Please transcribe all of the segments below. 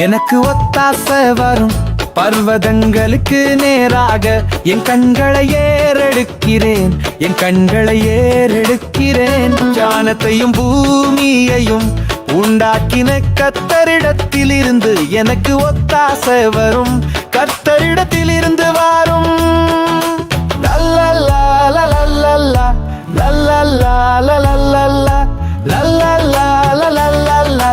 எனக்கு ஒத்தாசை வரும் பர்வதங்களுக்கு நேராக என் கண்களை ஏறெடுக்கிறேன், என் கண்களை ஏறெடுக்கிறேன். வானத்தையும் பூமியையும் உண்டாக்கின கர்த்தரிடத்திலிருந்து எனக்கு ஒத்தாசை வரும், கர்த்தரிடத்திலிருந்து வரும். லல்லல்லா லல்லல்லா லல்லல்லா லல்லல்லா லல்லல்லா லல்லல்லா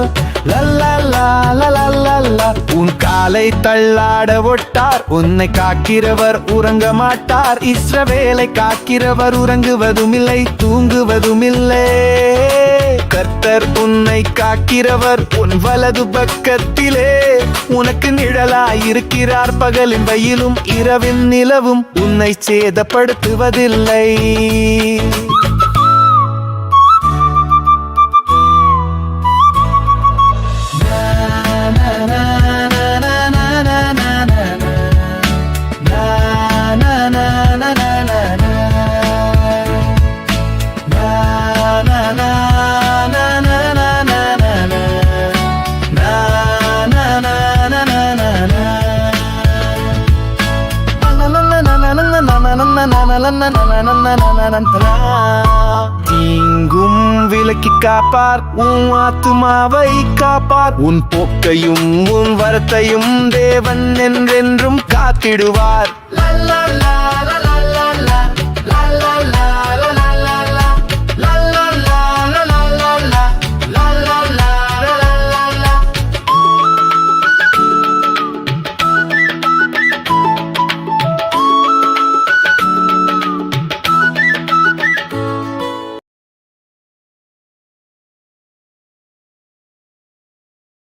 லல்லல்லா லல்லல்லா. உன் காலை தள்ளாட ஒட்டார், உன்னை காக்கிறவர் உறங்க மாட்டார். இஸ்ரவேலை காக்கிறவர் உறங்குவதுமில்லை தூங்குவதுமில்லை. கர்த்தர் உன்னை காக்கிறவர் உன் வலது பக்கத்திலே உனக்கு நிழலாயிருக்கிறார். பகலின் வெயிலும் இரவின் நிலவும் உன்னை சேதப்படுத்துவதில்லை. தீங்கும் விலக்கி காப்பார், உன் ஆத்துமாவை காப்பார். உன் போக்கையும் உன் வரத்தையும் தேவன் என்றென்றும் காத்திடுவார். லல்லல்லா